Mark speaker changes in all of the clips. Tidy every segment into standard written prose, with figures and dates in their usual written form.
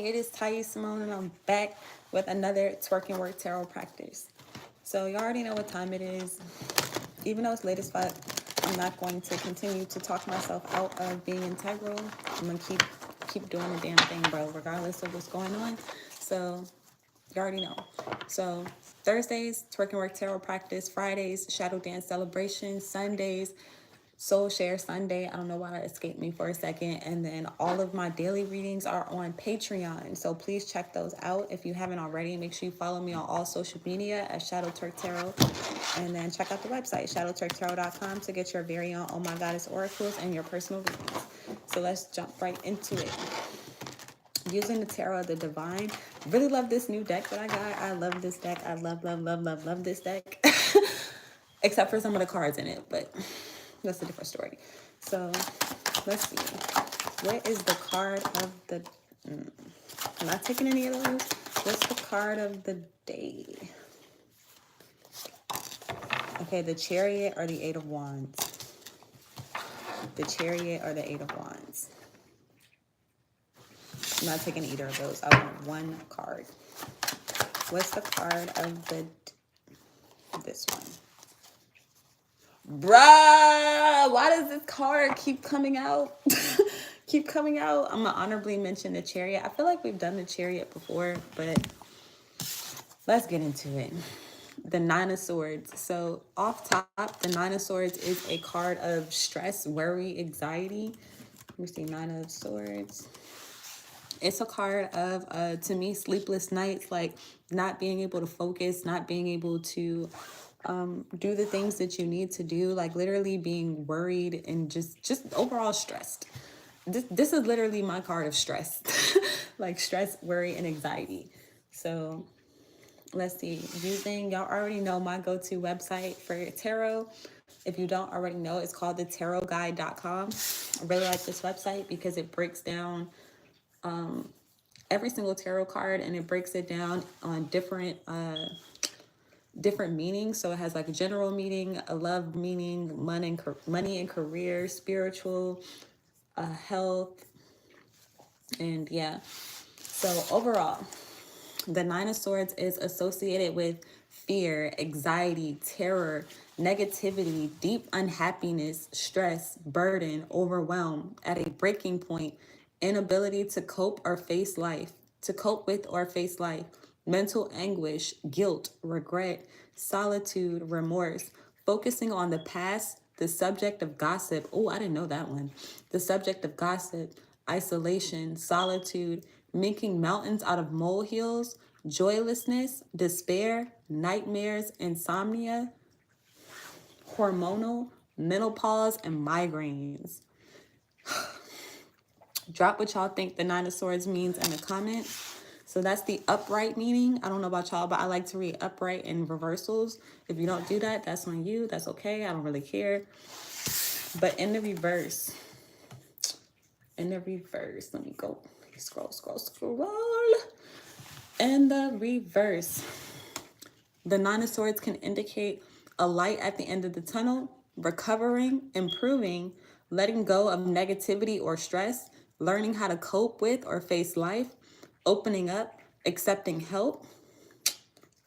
Speaker 1: it is Ty Simone, and I'm back with another Twerk and Work Tarot practice. So you already know what time it is. Even though it's late as fuck, I'm not going to continue to talk myself out of being integral. I'm gonna keep doing the damn thing, bro, regardless of what's going on. So you already know. So Thursdays, Twerk and Work Tarot practice. Fridays, Shadow Dance celebration. Sundays, Soul Share Sunday. I don't know why that escaped me for a second. And then all of my daily readings are on Patreon. So please check those out. If you haven't already, make sure you follow me on all social media at Shadow Twerk Tarot. And then check out the website, shadowtwerktarot.com, to get your very own Oh My Goddess oracles and your personal readings. So let's jump right into it. Using the Tarot of the Divine. Really love this new deck that I got. I love this deck. I love this deck. Except for some of the cards in it, but that's a different story. So let's see. What is the card of the... I'm not taking any of those. What's the card of the day? Okay, the Chariot or the Eight of Wands? The Chariot or the Eight of Wands? I'm not taking either of those. I want one card. What's the card of the... this one? Bruh, why does this card keep coming out? Keep coming out. I'm gonna honorably mention the Chariot. I feel like we've done the Chariot before, but let's get into it. The Nine of Swords. So off top, the Nine of Swords is a card of stress, worry, anxiety. Let me see, Nine of Swords. It's a card of, to me, sleepless nights, like not being able to focus, not being able to do the things that you need to do, like literally being worried and just overall stressed. This is literally my card of stress, like stress, worry, and anxiety. So let's see, y'all already know my go-to website for tarot. If you don't already know, it's called thetarotguide.com. I really like this website because it breaks down every single tarot card, and it breaks it down on different meanings. So it has like a general meaning, a love meaning, money and career, spiritual, health, and yeah. So overall, the Nine of Swords is associated with fear, anxiety, terror, negativity, deep unhappiness, stress, burden, overwhelm, at a breaking point, inability to cope with or face life, mental anguish, guilt, regret, solitude, remorse, focusing on the past, the subject of gossip. Oh, I didn't know that one. The subject of gossip, isolation, solitude, making mountains out of molehills, joylessness, despair, nightmares, insomnia, hormonal, menopause, and migraines. Drop what y'all think the Nine of Swords means in the comments. So that's the upright meaning. I don't know about y'all, but I like to read upright in reversals. If you don't do that, that's on you. That's okay. I don't really care. But in the reverse, let me go. Scroll. In the reverse, the Nine of Swords can indicate a light at the end of the tunnel, recovering, improving, letting go of negativity or stress, learning how to cope with or face life, opening up, accepting help,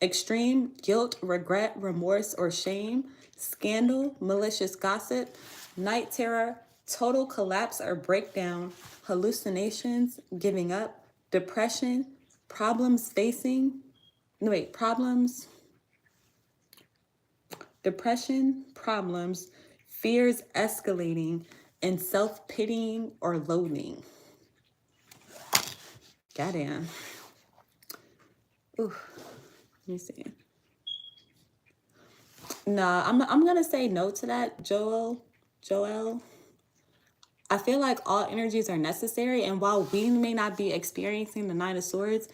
Speaker 1: extreme guilt, regret, remorse, or shame, scandal, malicious gossip, night terror, total collapse or breakdown, hallucinations, giving up, depression, depression, problems, fears escalating, and self-pitying or loathing. Goddamn. Ooh, let me see. Nah, I'm gonna say no to that, Joel. I feel like all energies are necessary, and while we may not be experiencing the Nine of Swords,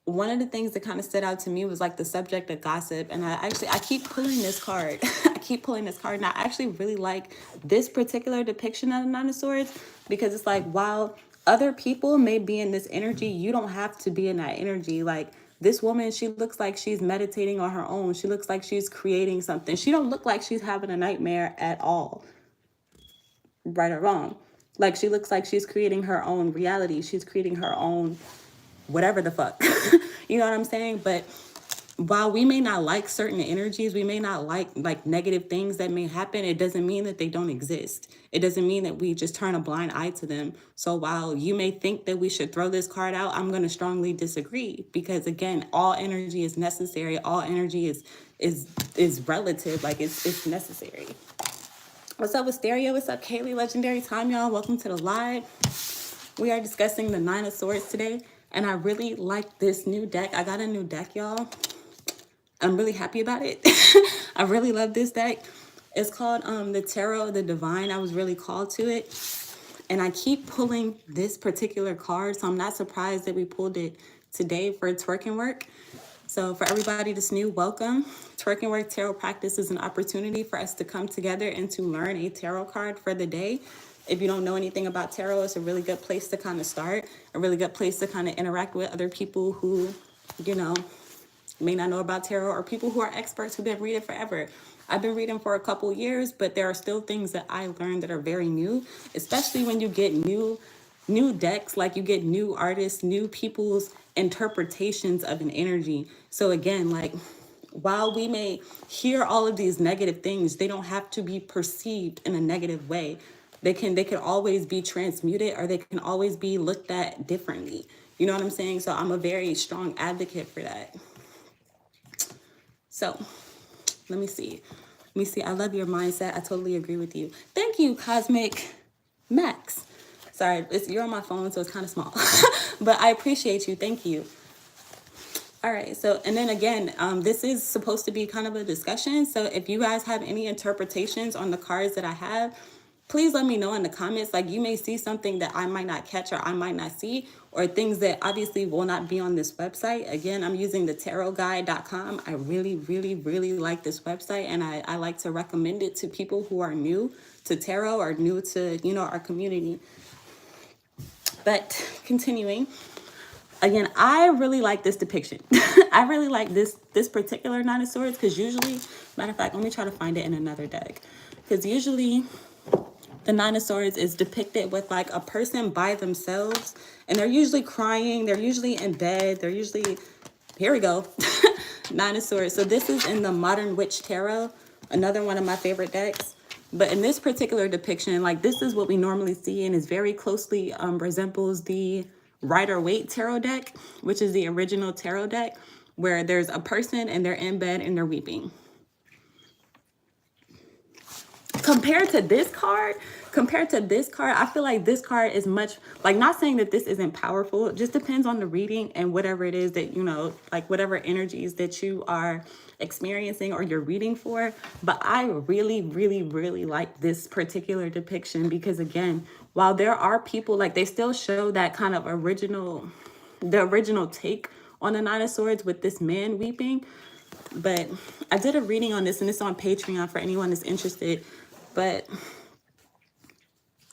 Speaker 1: one of the things that kind of stood out to me was like the subject of gossip. And I keep pulling this card. And I actually really like this particular depiction of the Nine of Swords, because it's like, while other people may be in this energy, you don't have to be in that energy. Like this woman, she looks like she's meditating on her own. She looks like she's creating something. She don't look like she's having a nightmare at all. Right or wrong. Like, she looks like she's creating her own reality. She's creating her own whatever the fuck. You know what I'm saying? But while we may not like certain energies, we may not like negative things that may happen, it doesn't mean that they don't exist. It doesn't mean that we just turn a blind eye to them. So while you may think that we should throw this card out, I'm going to strongly disagree, because again, all energy is necessary. All energy is relative. Like, it's necessary. What's up with Stereo? What's up, Kaylee? Legendary time, y'all. Welcome to the live. We are discussing the Nine of Swords today, and I really like this new deck. I got a new deck, y'all. I'm really happy about it. I really love this deck. It's called the Tarot of the Divine. I was really called to it. And I keep pulling this particular card, so I'm not surprised that we pulled it today for Twerk and Work. So for everybody that's new, welcome. Twerk and Work Tarot Practice is an opportunity for us to come together and to learn a tarot card for the day. If you don't know anything about tarot, it's a really good place to kind of start, a really good place to kind of interact with other people who, you know, may not know about tarot, or people who are experts who've been reading forever. I've been reading for a couple years, but there are still things that I learned that are very new, especially when you get new decks, like you get new artists, new people's interpretations of an energy. So again, like, while we may hear all of these negative things, they don't have to be perceived in a negative way. They can always be transmuted, or they can always be looked at differently. You know what I'm saying? So I'm a very strong advocate for that. So let me see. I love your mindset. I totally agree with you. Thank you, Cosmic Max. Sorry, you're on my phone, so it's kind of small. But I appreciate you. Thank you. All right. So, and then again, this is supposed to be kind of a discussion. So if you guys have any interpretations on the cards that I have, please let me know in the comments. Like, you may see something that I might not catch, or I might not see, or things that obviously will not be on this website. Again, I'm using the tarotguide.com. I really, really, really like this website, and I like to recommend it to people who are new to tarot, or new to, you know, our community. But continuing, again, I really like this depiction. I really like this particular Nine of Swords, because usually, matter of fact, let me try to find it in another deck, because usually the Nine of Swords is depicted with like a person by themselves, and they're usually crying, they're usually in bed, they're usually, here we go, Nine of Swords. So this is in the Modern Witch Tarot, another one of my favorite decks. But in this particular depiction, like, this is what we normally see, and is very closely resembles the Rider-Waite Tarot deck, which is the original tarot deck, where there's a person and they're in bed and they're weeping. Compared to this card, I feel like this card is much, like, not saying that this isn't powerful. It just depends on the reading and whatever it is that, you know, like whatever energies that you are experiencing or you're reading for. But I really, really, really like this particular depiction, because again, while there are people, like, they still show that kind of original take on the Nine of Swords with this man weeping. But I did a reading on this, and it's on Patreon for anyone that's interested. But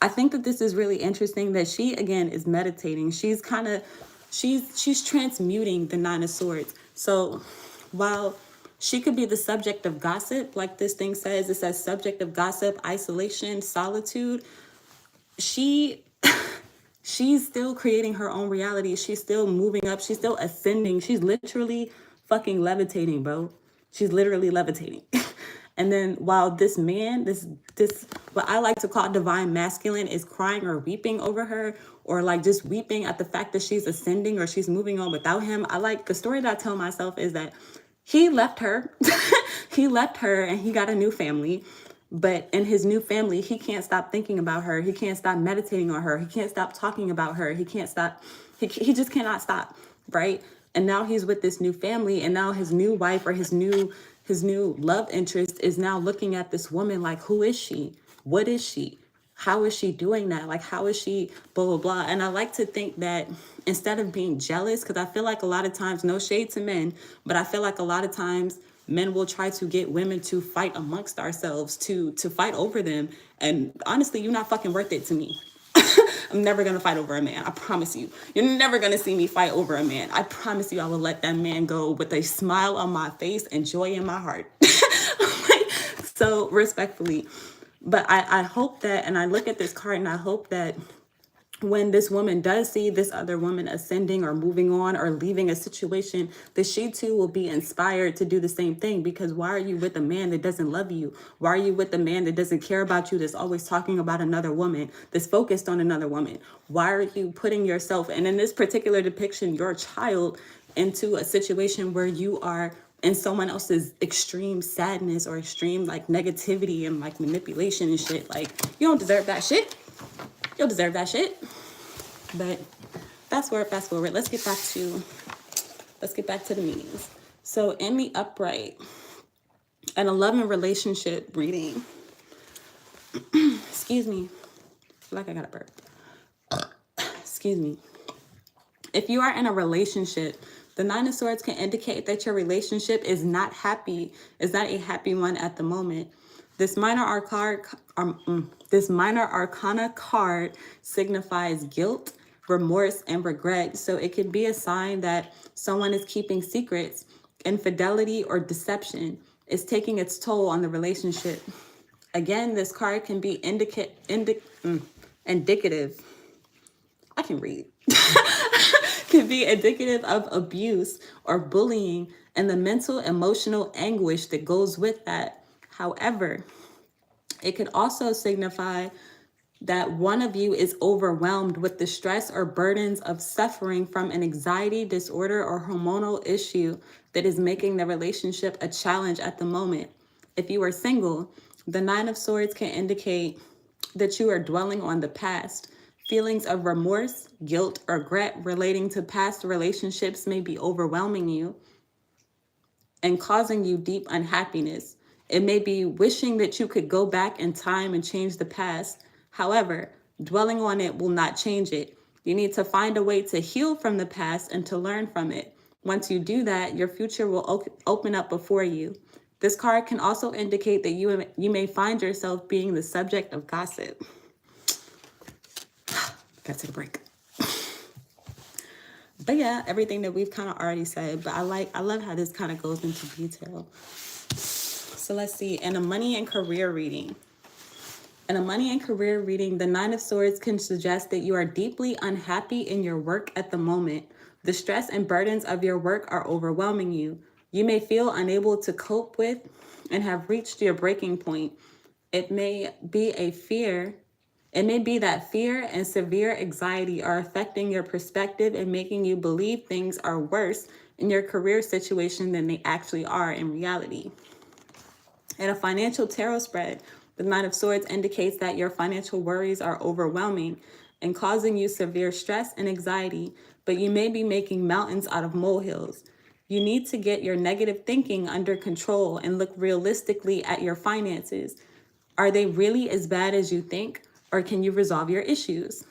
Speaker 1: I think that this is really interesting, that she, again, is meditating. She's kind of, she's transmuting the Nine of Swords. So while she could be the subject of gossip, like this thing says, it says subject of gossip, isolation, solitude, she's still creating her own reality. She's still moving up. She's still ascending. She's literally fucking levitating, bro. She's literally levitating. And then while this man, this what I like to call divine masculine, is crying or weeping over her, or like just weeping at the fact that she's ascending or she's moving on without him. I like, the story that I tell myself is that he left her. He left her and he got a new family. But in his new family, he can't stop thinking about her. He can't stop meditating on her. He can't stop talking about her. He can't stop. He just cannot stop, right? And now he's with this new family, and now his new wife, or his new love interest, is now looking at this woman like, who is she? What is she? How is she doing that? Like, how is she blah, blah, blah. And I like to think that instead of being jealous, because I feel like a lot of times, no shade to men, but I feel like a lot of times men will try to get women to fight amongst ourselves, to fight over them. And honestly, you're not fucking worth it to me. I'm never going to fight over a man. I promise you. You're never going to see me fight over a man. I promise you I will let that man go with a smile on my face and joy in my heart. So respectfully. But I hope that, and I look at this card and I hope that when this woman does see this other woman ascending or moving on or leaving a situation, that she too will be inspired to do the same thing. Because why are you with a man that doesn't love you? Why are you with a man that doesn't care about you, that's always talking about another woman, that's focused on another woman? Why are you putting yourself, and in this particular depiction, your child, into a situation where you are in someone else's extreme sadness or extreme like negativity and like manipulation and shit? Like, you don't deserve that shit. You'll deserve that shit. But fast forward. Let's get back to the meanings. So in the upright, an 11 relationship reading. Excuse me. I feel like I got a burp. Excuse me. If you are in a relationship, the 9 of Swords can indicate that your relationship is not happy, is not a happy one at the moment. This minor arcana card signifies guilt, remorse, and regret. So it could be a sign that someone is keeping secrets. Infidelity or deception is taking its toll on the relationship. Again, this card can be indicative. I can read. Can be indicative of abuse or bullying and the mental, emotional anguish that goes with that. However, it could also signify that one of you is overwhelmed with the stress or burdens of suffering from an anxiety disorder or hormonal issue that is making the relationship a challenge at the moment. If you are single, the 9 of Swords can indicate that you are dwelling on the past. Feelings of remorse, guilt, or regret relating to past relationships may be overwhelming you and causing you deep unhappiness. It may be wishing that you could go back in time and change the past. However, dwelling on it will not change it. You need to find a way to heal from the past and to learn from it. Once you do that, your future will open up before you. This card can also indicate that you may find yourself being the subject of gossip. Gotta take a break. But yeah, everything that we've kind of already said, but I love how this kind of goes into detail. So let's see, in a money and career reading. In a money and career reading, the 9 of Swords can suggest that you are deeply unhappy in your work at the moment. The stress and burdens of your work are overwhelming you. You may feel unable to cope with and have reached your breaking point. It may be that fear and severe anxiety are affecting your perspective and making you believe things are worse in your career situation than they actually are in reality. In a financial tarot spread, the 9 of Swords indicates that your financial worries are overwhelming and causing you severe stress and anxiety, but you may be making mountains out of molehills. You need to get your negative thinking under control and look realistically at your finances. Are they really as bad as you think, or can you resolve your issues?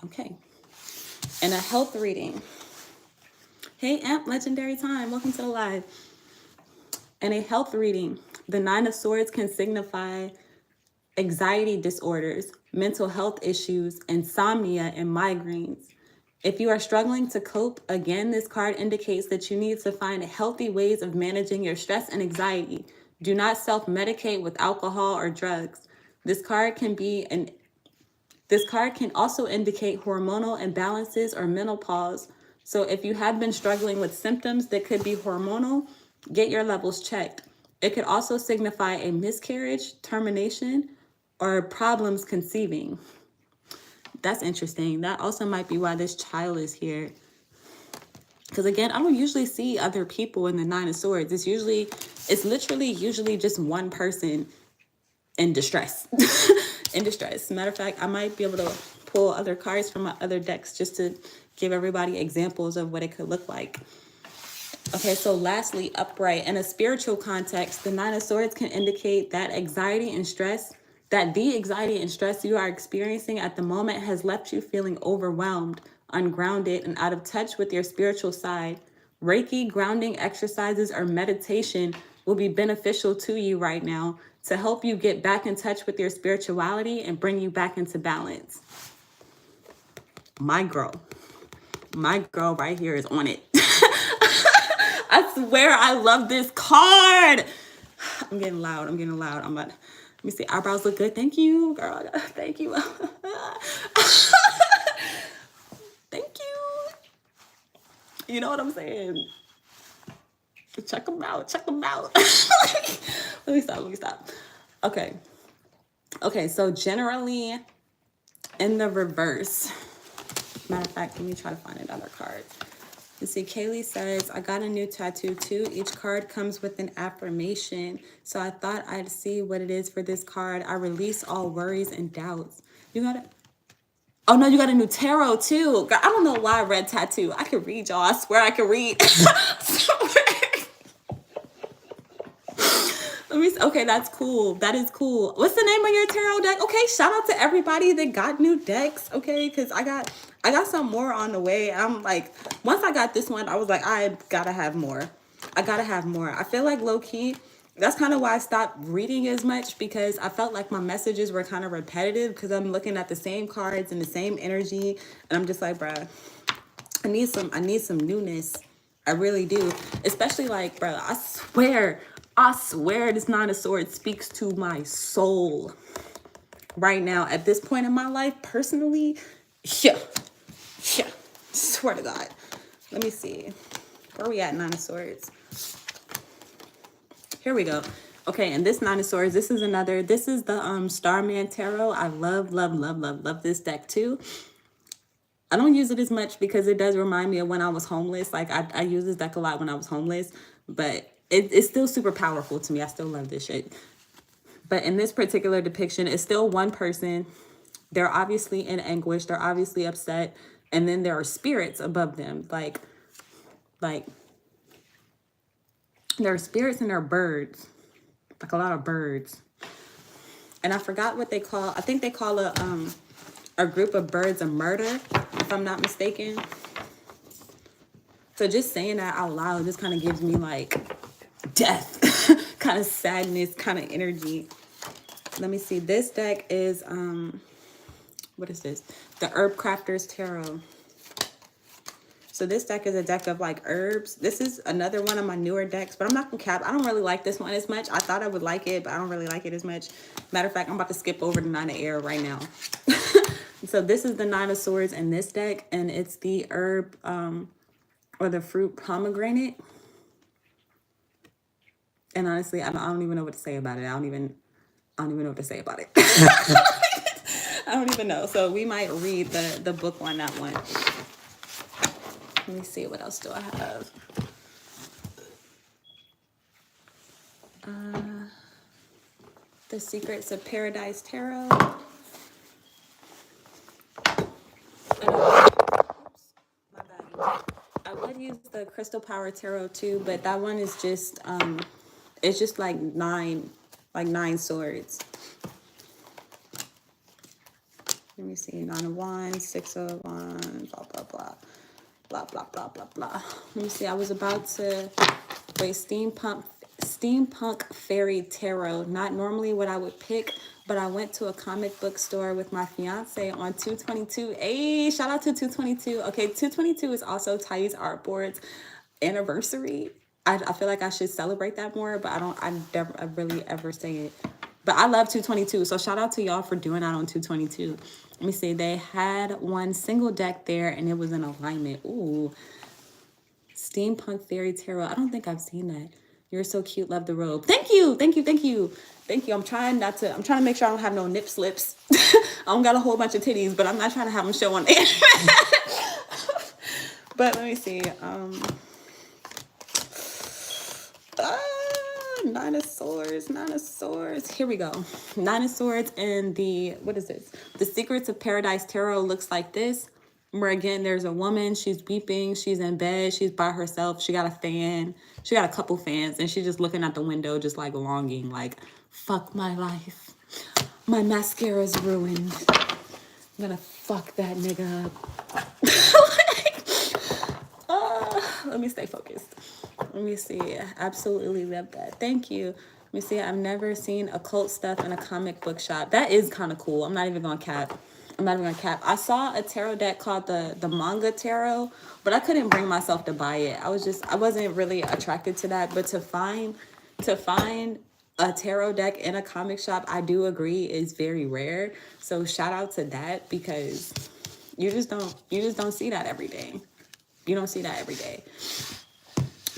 Speaker 1: Okay. And a health reading. Hey, Amp, legendary time. Welcome to the live. In a health reading, the 9 of Swords can signify anxiety disorders, mental health issues, insomnia, and migraines. If you are struggling to cope, again, this card indicates that you need to find healthy ways of managing your stress and anxiety. Do not self-medicate with alcohol or drugs. This card can also indicate hormonal imbalances or menopause. So if you have been struggling with symptoms that could be hormonal, get your levels checked. It could also signify a miscarriage, termination, or problems conceiving. That's interesting. That also might be why this child is here. Because again, I don't usually see other people in the 9 of Swords. It's literally usually just one person in distress. In distress. Matter of fact, I might be able to pull other cards from my other decks just to give everybody examples of what it could look like. Okay, so lastly, upright. In a spiritual context, the 9 of Swords can indicate that the anxiety and stress you are experiencing at the moment has left you feeling overwhelmed, ungrounded, and out of touch with your spiritual side. Reiki, grounding exercises, or meditation will be beneficial to you right now to help you get back in touch with your spirituality and bring you back into balance. My girl right here is on it. I swear I love this card. I'm getting loud. I'm getting loud. I'm about. Let me see. Eyebrows look good. Thank you, girl. Thank you. Thank you. You know what I'm saying? Check them out. Check them out. Let me stop. Let me stop. Okay. Okay. So generally, in the reverse. Matter of fact, let me try to find another card. You see, Kaylee says, I got a new tattoo too. Each card comes with an affirmation. So I thought I'd see what it is for this card. I release all worries and doubts. You got it? Oh no, you got a new tarot too. I don't know why I read tattoo. I can read, y'all. I swear I can read. Okay, that's cool. That is cool. What's the name of your tarot deck? Okay, shout out to everybody that got new decks. Okay, because I got some more on the way. I'm like, once I got this one, I was like, I gotta have more. I gotta have more. I feel like low key, that's kind of why I stopped reading as much, because I felt like my messages were kind of repetitive because I'm looking at the same cards and the same energy, and I'm just like, bruh, I need some newness. I really do. Especially like, bro, I swear this Nine of Swords speaks to my soul right now at this point in my life personally. Yeah. Swear to God. Let me see. Where are we at, Nine of Swords? Here we go. Okay, and this Nine of Swords, this is the Starman Tarot. I love this deck too. I don't use it as much because it does remind me of when I was homeless. Like I use this deck a lot when I was homeless, but it's still super powerful to me. I still love this shit. But in this particular depiction, it's still one person. They're obviously in anguish. They're obviously upset. And then there are spirits above them. Like there are spirits and there are birds. Like a lot of birds. And I forgot what they call, I think they call a group of birds a murder, if I'm not mistaken. So just saying that out loud just kind of gives me like death, kind of sadness, kind of energy. Let me see. This deck is, what is this? The Herb Crafter's Tarot. So this deck is a deck of like herbs. This is another one of my newer decks, but I'm not gonna cap. I don't really like this one as much. I thought I would like it, but I don't really like it as much. Matter of fact, I'm about to skip over the Nine of Air right now. So this is the Nine of Swords in this deck, and it's the herb or the fruit pomegranate. And honestly, I don't even know what to say about it. I don't even know what to say about it. I don't even know. So we might read the book on that one. Let me see, what else do I have? The Secrets of Paradise Tarot. I would use the Crystal Power Tarot too, but that one is just it's just like nine swords. Let me see, 9 of Wands, 6 of Wands, blah blah blah. Blah blah blah blah blah. Let me see. I was about to wait. Steampunk Fairy Tarot. Not normally what I would pick, but I went to a comic book store with my fiance on 2/22. Hey, shout out to 2/22. Okay, 2/22 is also Ty's Artboard's anniversary. I feel like I should celebrate that more, but I really ever say it. But I love 2/22, so shout out to y'all for doing that on 2/22. Let me see. They had one single deck there, and it was in alignment. Ooh. Steampunk Fairy Tarot. I don't think I've seen that. You're so cute. Love the robe. Thank you. Thank you. Thank you. Thank you. I'm trying to make sure I don't have no nip slips. I don't got a whole bunch of titties, but I'm not trying to have them show on the internet. But let me see. Nine of Swords. Here we go. Nine of Swords and what is this? The Secrets of Paradise Tarot looks like this. Where again, there's a woman, she's weeping, she's in bed, she's by herself, she got a fan, she got a couple fans, and she's just looking out the window, just like longing, like, fuck my life. My mascara's ruined. I'm gonna fuck that nigga up. Let me stay focused. Let me see. I absolutely love that. Thank you. Let me see. I've never seen occult stuff in a comic book shop. That is kind of cool. I'm not even gonna cap. I saw a tarot deck called the Manga Tarot, but I couldn't bring myself to buy it. I wasn't really attracted to that. But to find a tarot deck in a comic shop, I do agree, is very rare. So shout out to that, because you just don't see that every day. You don't see that every day.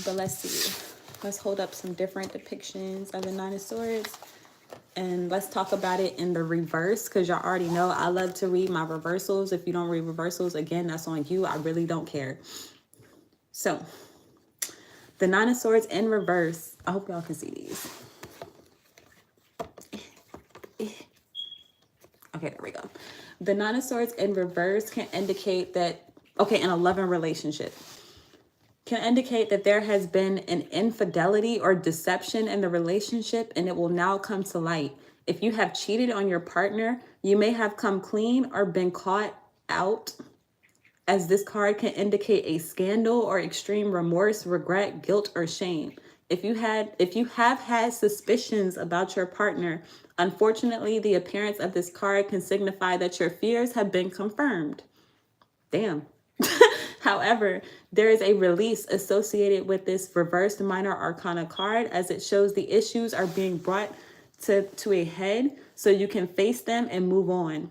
Speaker 1: But let's see. Let's hold up some different depictions of the Nine of Swords. And let's talk about it in the reverse, because y'all already know I love to read my reversals. If you don't read reversals, again, that's on you. I really don't care. So, the Nine of Swords in reverse. I hope y'all can see these. Okay, there we go. The Nine of Swords in reverse can indicate that, okay, in a loving relationship, can indicate that there has been an infidelity or deception in the relationship, and it will now come to light. If you have cheated on your partner, you may have come clean or been caught out, as this card can indicate a scandal or extreme remorse, regret, guilt, or shame. If you have had suspicions about your partner, unfortunately, the appearance of this card can signify that your fears have been confirmed. Damn. However, there is a release associated with this reversed minor arcana card, as it shows the issues are being brought to a head so you can face them and move on.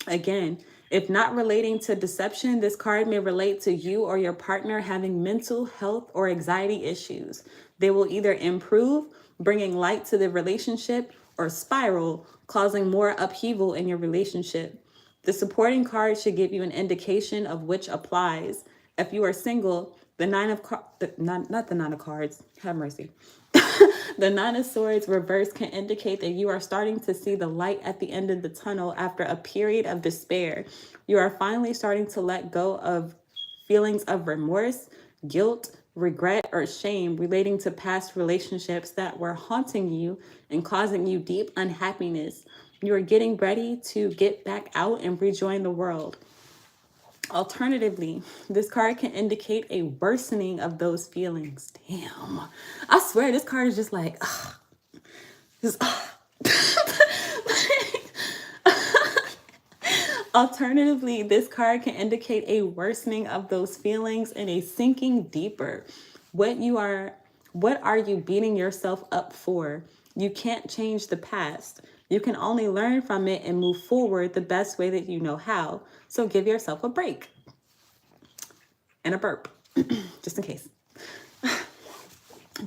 Speaker 1: Again, if not relating to deception, this card may relate to you or your partner having mental health or anxiety issues. They will either improve, bringing light to the relationship, or spiral, causing more upheaval in your relationship. The supporting card should give you an indication of which applies. If you are single, the not the Nine of Cards, have mercy. The Nine of Swords reverse can indicate that you are starting to see the light at the end of the tunnel after a period of despair. You are finally starting to let go of feelings of remorse, guilt, regret, or shame relating to past relationships that were haunting you and causing you deep unhappiness. You are getting ready to get back out and rejoin the world. Alternatively, this card can indicate a worsening of those feelings. Damn. I swear this card is just like, just, Alternatively, this card can indicate a worsening of those feelings and a sinking deeper. What are you beating yourself up for? You can't change the past. You can only learn from it and move forward the best way that you know how. So give yourself a break. And a burp, just in case.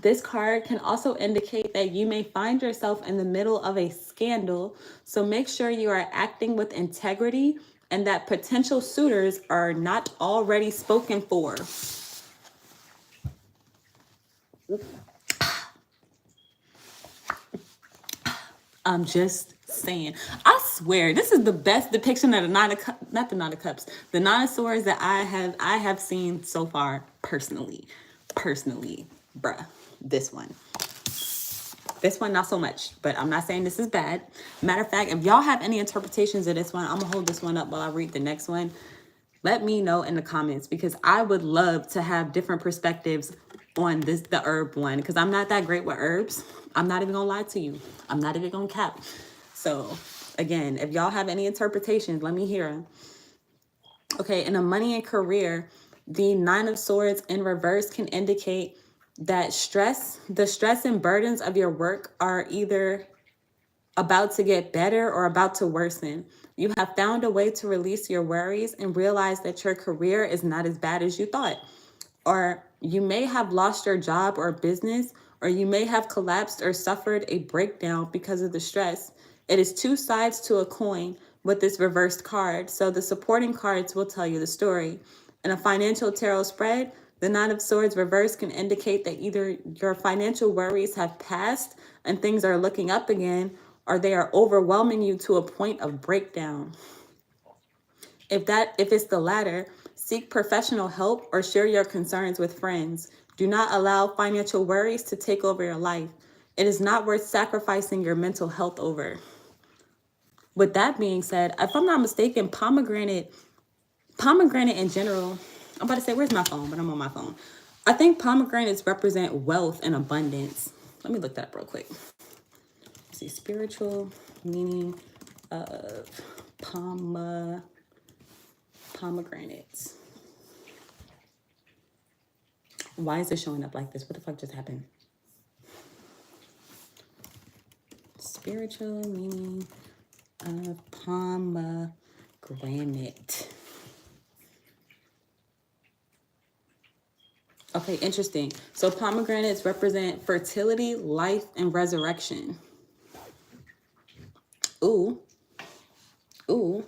Speaker 1: This card can also indicate that you may find yourself in the middle of a scandal, so make sure you are acting with integrity and that potential suitors are not already spoken for. I'm just saying. I swear, this is the best depiction of the not the Nine of Cups, the Nine of Swords that I have seen so far personally. Personally, bruh, this one. This one, not so much, but I'm not saying this is bad. Matter of fact, if y'all have any interpretations of this one, I'm gonna hold this one up while I read the next one. Let me know in the comments, because I would love to have different perspectives on the herb one, because I'm not that great with herbs. I'm not even gonna lie to you. I'm not even gonna cap. So again, if y'all have any interpretations, let me hear them. Okay, in a money and career, the Nine of Swords in reverse can indicate that the stress and burdens of your work are either about to get better or about to worsen. You have found a way to release your worries and realize that your career is not as bad as you thought. Or you may have lost your job or business, or you may have collapsed or suffered a breakdown because of the stress. It is two sides to a coin with this reversed card, so the supporting cards will tell you the story. In a financial tarot spread, the Nine of Swords reverse can indicate that either your financial worries have passed and things are looking up again, or they are overwhelming you to a point of breakdown. If it's the latter, seek professional help or share your concerns with friends. Do not allow financial worries to take over your life. It is not worth sacrificing your mental health over. With that being said, if I'm not mistaken, pomegranate in general, I'm about to say, where's my phone? But I'm on my phone. I think pomegranates represent wealth and abundance. Let me look that up real quick. Let's see, spiritual meaning of pomegranates. Why is it showing up like this? What the fuck just happened? spiritual meaning of pomegranate. Okay, interesting. So pomegranates represent fertility, life, and resurrection. Ooh. Ooh.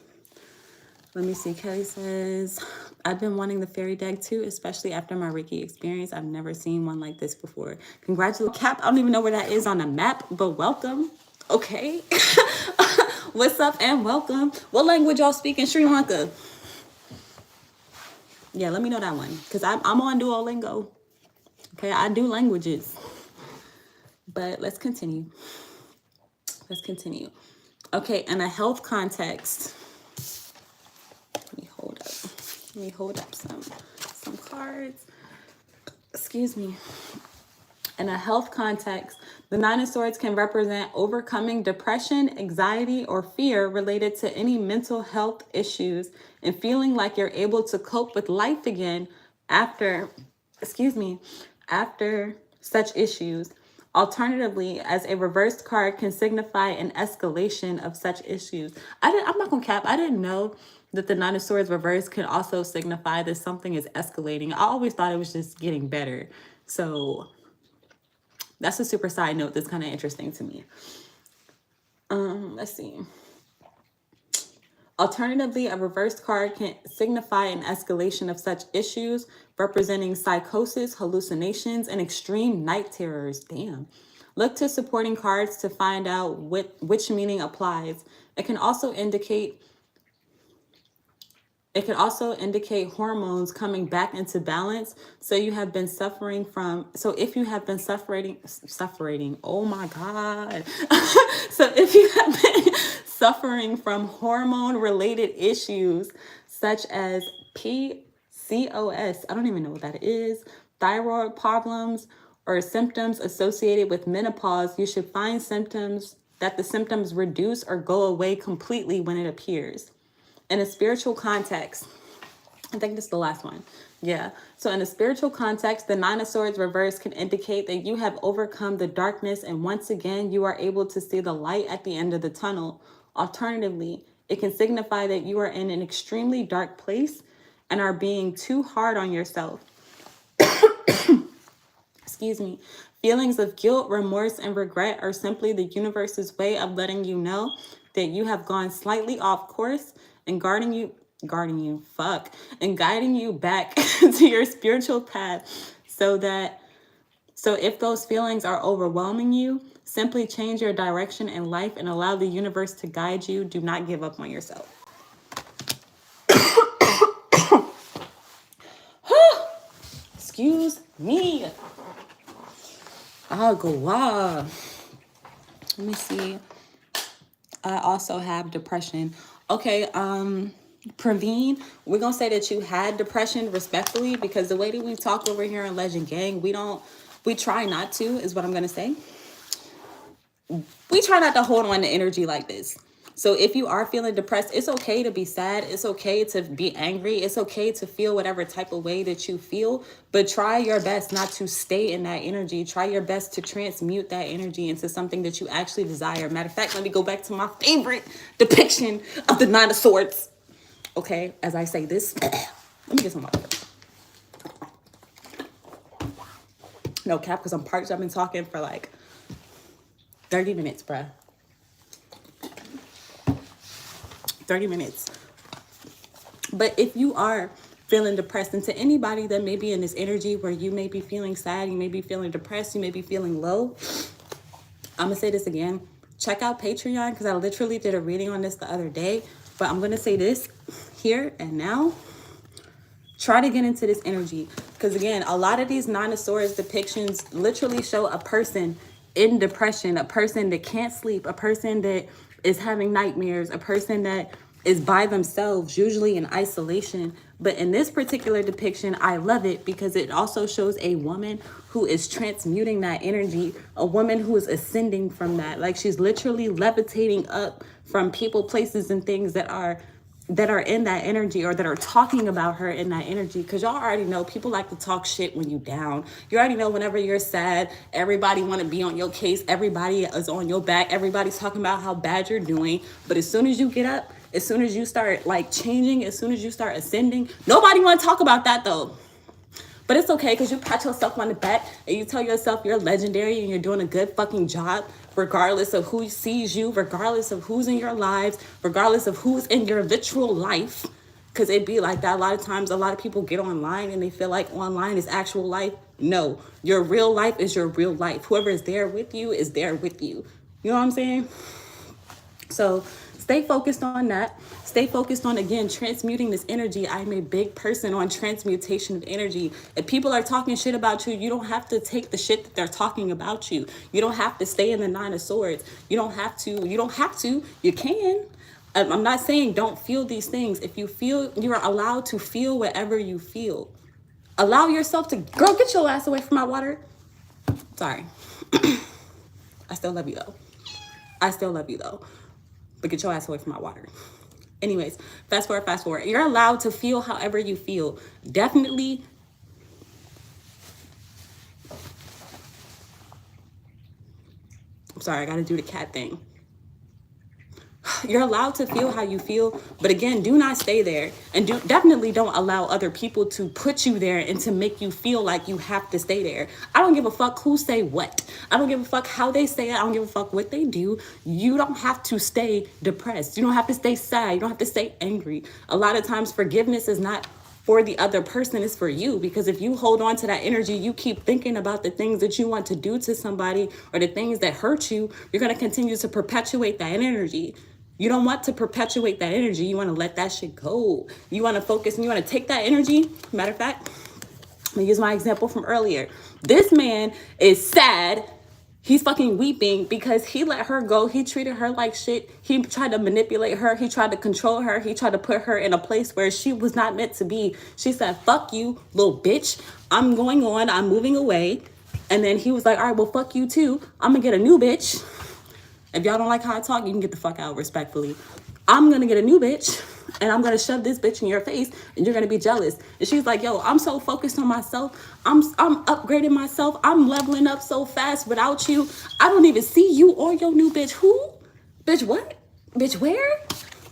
Speaker 1: Let me see. Kelly says, I've been wanting the fairy deck too, especially after my Reiki experience. I've never seen one like this before. Congratulations. Cap, I don't even know where that is on the map, but welcome. Okay. What's up and welcome. What language y'all speak in Sri Lanka? Yeah, let me know that one. Because I'm on Duolingo. Okay, I do languages. But let's continue. Let's continue. Okay, in a health context. Let me hold up some cards. Excuse me. In a health context, the Nine of Swords can represent overcoming depression, anxiety, or fear related to any mental health issues and feeling like you're able to cope with life again after such issues. Alternatively, as a reversed card can signify an escalation of such issues. I'm not gonna cap. I didn't know that the Nine of Swords reverse can also signify that something is escalating. I always thought it was just getting better. So that's a super side note that's kind of interesting to me. Let's see. Alternatively, a reversed card can signify an escalation of such issues, representing psychosis, hallucinations, and extreme night terrors. Damn. Look to supporting cards to find out which meaning applies. It can also indicate hormones coming back into balance. So if you have been suffering, oh my God. So if you have been suffering from hormone related issues such as PCOS, I don't even know what that is, thyroid problems, or symptoms associated with menopause, you should find the symptoms reduce or go away completely when it appears. In a spiritual context, I think this is the last one. Yeah. So in a spiritual context, the Nine of Swords reverse can indicate that you have overcome the darkness and once again, you are able to see the light at the end of the tunnel. Alternatively, it can signify that you are in an extremely dark place and are being too hard on yourself. Excuse me. Feelings of guilt, remorse, and regret are simply the universe's way of letting you know that you have gone slightly off course and guiding you back to your spiritual path. So if those feelings are overwhelming you, simply change your direction in life and allow the universe to guide you. Do not give up on yourself. Excuse me. I'll go off. Let me see. I also have depression. Okay, Praveen, we're gonna say that you had depression respectfully, because the way that we talk over here in Legend Gang, we try not to, is what I'm gonna say. We try not to hold on to energy like this. So if you are feeling depressed, it's okay to be sad. It's okay to be angry. It's okay to feel whatever type of way that you feel, but try your best not to stay in that energy. Try your best to transmute that energy into something that you actually desire. Matter of fact, let me go back to my favorite depiction of the Nine of Swords. Okay, as I say this, let me get some water. No cap, because I'm parched. I've been talking for like 30 minutes, bruh. 30 minutes. But if you are feeling depressed, and to anybody that may be in this energy where you may be feeling sad, you may be feeling depressed, you may be feeling low, I'm gonna say this again. Check out Patreon, because I literally did a reading on this the other day. But I'm gonna say this here and now. Try to get into this energy, because again, a lot of these Nine of Swords depictions literally show a person in depression, a person that can't sleep, a person that is having nightmares, a person that is by themselves, usually in isolation. But in this particular depiction, I love it because it also shows a woman who is transmuting that energy, a woman who is ascending from that. Like she's literally levitating up from people, places, and things that are that are in that energy or that are talking about her in that energy, because y'all already know people like to talk shit when you down. You already know whenever you're sad, everybody want to be on your case, everybody is on your back, everybody's talking about how bad you're doing. But as soon as you get up, as soon as you start like changing, as soon as you start ascending, nobody want to talk about that though. But it's okay, because you pat yourself on the back and you tell yourself you're legendary and you're doing a good fucking job, regardless of who sees you, regardless of who's in your lives, regardless of who's in your literal life. Because it be like that. A lot of times, a lot of people get online and they feel like online is actual life. No, your real life is your real life. Whoever is there with you is there with you. You know what I'm saying? So stay focused on that. Stay focused on, again, transmuting this energy. I'm a big person on transmutation of energy. If people are talking shit about you, you don't have to take the shit that they're talking about you. You don't have to stay in the Nine of Swords. You don't have to. You can. I'm not saying don't feel these things. If you feel, you're allowed to feel whatever you feel. Allow yourself to, girl, get your ass away from my water. Sorry. I still love you though. But get your ass away from my water. Anyways, fast forward. You're allowed to feel however you feel. Definitely. I'm sorry, I gotta do the cat thing. You're allowed to feel how you feel, but again, do not stay there. And definitely don't allow other people to put you there and to make you feel like you have to stay there. I don't give a fuck who say what. I don't give a fuck how they say it. I don't give a fuck what they do. You don't have to stay depressed. You don't have to stay sad. You don't have to stay angry. A lot of times forgiveness is not for the other person, is for you. Because if you hold on to that energy, you keep thinking about the things that you want to do to somebody or the things that hurt you, you're going to continue to perpetuate that energy. You don't want to perpetuate that energy. You want to let that shit go. You want to focus and you want to take that energy. Matter of fact, I'm going to use my example from earlier. This man is sad. He's fucking weeping because he let her go. He treated her like shit. He tried to manipulate her. He tried to control her. He tried to put her in a place where she was not meant to be. She said, fuck you, little bitch. I'm going on. I'm moving away. And then he was like, all right, well, fuck you too. I'm going to get a new bitch. If y'all don't like how I talk, you can get the fuck out respectfully. I'm going to get a new bitch and I'm going to shove this bitch in your face and you're going to be jealous. And she's like, yo, I'm so focused on myself. I'm upgrading myself. I'm leveling up so fast without you. I don't even see you or your new bitch. Who? Bitch, what? Bitch, where?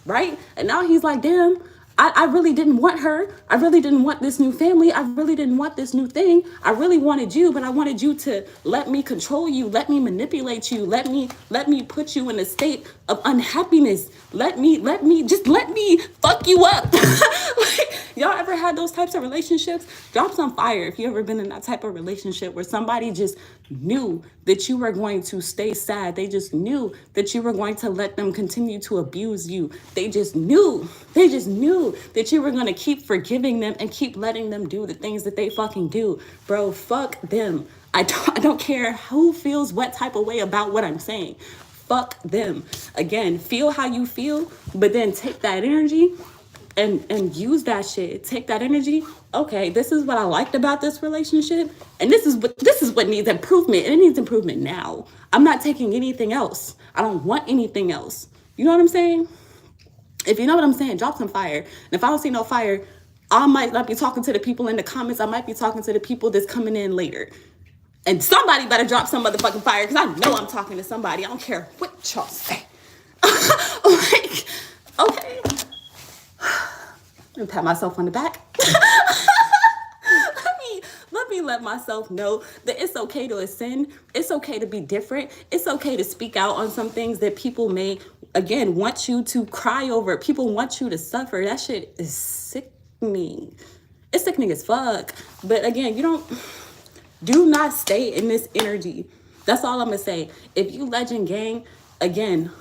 Speaker 1: Right? And now he's like, damn, I really didn't want her. I really didn't want this new family. I really didn't want this new thing. I really wanted you, but I wanted you to let me control you, let me manipulate you, let me put you in a state of unhappiness. Let me fuck you up. Like, y'all ever had those types of relationships? Drop some fire if you ever been in that type of relationship where somebody just knew that you were going to stay sad. They just knew that you were going to let them continue to abuse you. They just knew that you were going to keep forgiving them and keep letting them do the things that they fucking do. Bro, fuck them. I don't care who feels what type of way about what I'm saying. Fuck them. Again, feel how you feel, but then take that energy and use that shit. Take that energy. Okay, this is what I liked about this relationship, and this is what needs improvement, and it needs improvement now. I'm not taking anything else. I don't want anything else. You know what I'm saying? If you know what I'm saying, drop some fire. And if I don't see no fire, I might not be talking to the people in the comments. I might be talking to the people that's coming in later. And somebody better drop some motherfucking fire, because I know I'm talking to somebody. I don't care what y'all say. Like, okay. Let me pat myself on the back. Let me let myself know that it's okay to ascend. It's okay to be different. It's okay to speak out on some things that people may, again, want you to cry over. People want you to suffer. That shit is sickening. It's sickening as fuck. But again, do not stay in this energy. That's all I'm going to say. If you legend gang, again,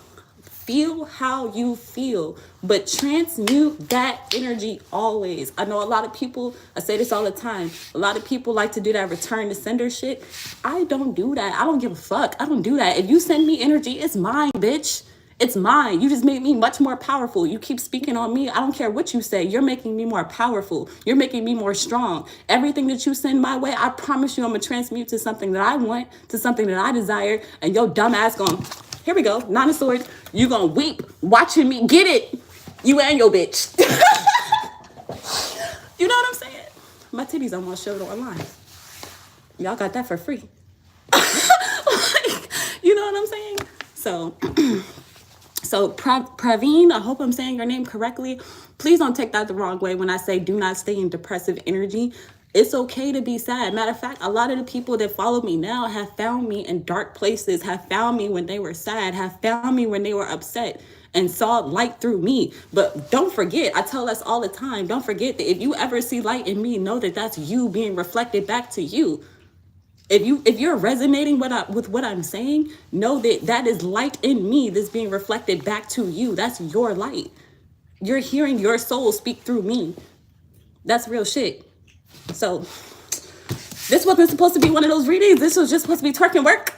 Speaker 1: feel how you feel, but transmute that energy always. I know a lot of people, I say this all the time, a lot of people like to do that return to sender shit. I don't do that. I don't give a fuck. I don't do that. If you send me energy, it's mine, bitch. It's mine. You just made me much more powerful. You keep speaking on me. I don't care what you say. You're making me more powerful. You're making me more strong. Everything that you send my way, I promise you I'm going to transmute to something that I want, to something that I desire, and your dumb ass going, here we go, Nine of Swords, you going to weep watching me get it. You and your bitch. You know what I'm saying? My titties almost showed online. Y'all got that for free. Like, you know what I'm saying? So Praveen, I hope I'm saying your name correctly. Please don't take that the wrong way when I say do not stay in depressive energy. It's okay to be sad. Matter of fact, a lot of the people that follow me now have found me in dark places, have found me when they were sad, have found me when they were upset, and saw light through me. But don't forget, I tell us all the time, don't forget that if you ever see light in me, know that that's you being reflected back to you. If you're resonating with what I'm saying, know that that is light in me that's being reflected back to you. That's your light. You're hearing your soul speak through me. That's real shit. So this wasn't supposed to be one of those readings. This was just supposed to be twerk and work.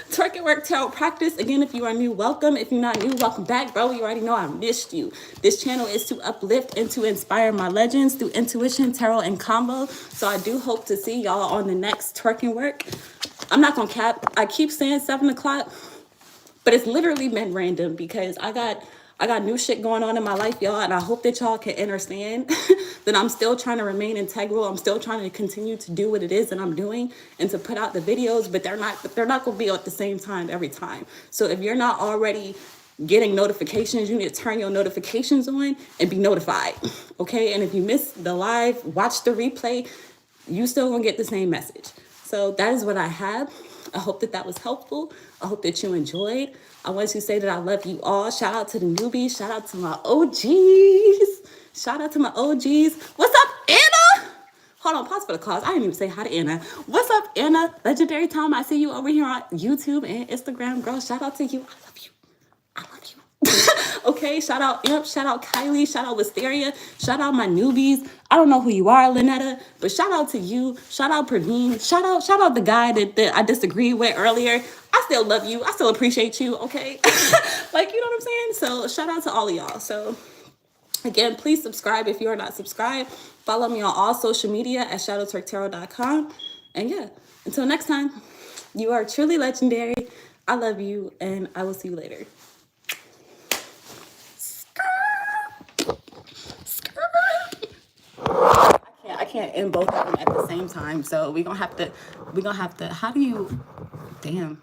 Speaker 1: Twerk and work tarot practice. Again, if you are new, welcome. If you're not new, welcome back, bro. You already know I missed you. This channel is to uplift and to inspire my legends through intuition, tarot, and combo. So I do hope to see y'all on the next twerk and work. I'm not gonna cap. I keep saying 7 o'clock, but it's literally been random because I got new shit going on in my life, y'all, and I hope that y'all can understand that I'm still trying to remain integral. I'm still trying to continue to do what it is that I'm doing and to put out the videos, but they're not going to be at the same time every time. So if you're not already getting notifications, you need to turn your notifications on and be notified, okay? And if you miss the live, watch the replay, you still gonna get the same message. So that is what I have. I hope that was helpful. I hope that you enjoyed. I want to say that I love you all. Shout out to the newbies. Shout out to my OGs. Shout out to my OGs. What's up, Anna? Hold on, pause for the cause. I didn't even say hi to Anna. What's up, Anna? Legendary Time. I see you over here on YouTube and Instagram, girl. Shout out to you. I love you. I love you. Okay, shout out Imp, shout out Kylie, shout out Wisteria, shout out my newbies. I don't know who you are, Lynetta, but shout out to you. Shout out Praveen. Shout out the guy that I disagreed with earlier. I still love you. I still appreciate you, okay? Like, you know what I'm saying? So shout out to all of y'all. So again, please subscribe if you are not subscribed. Follow me on all social media at shadowtwerktarot.com. And yeah, until next time, you are truly legendary. I love you, and I will see you later. I can't end both of them at the same time. So we're gonna have to, how do you, damn.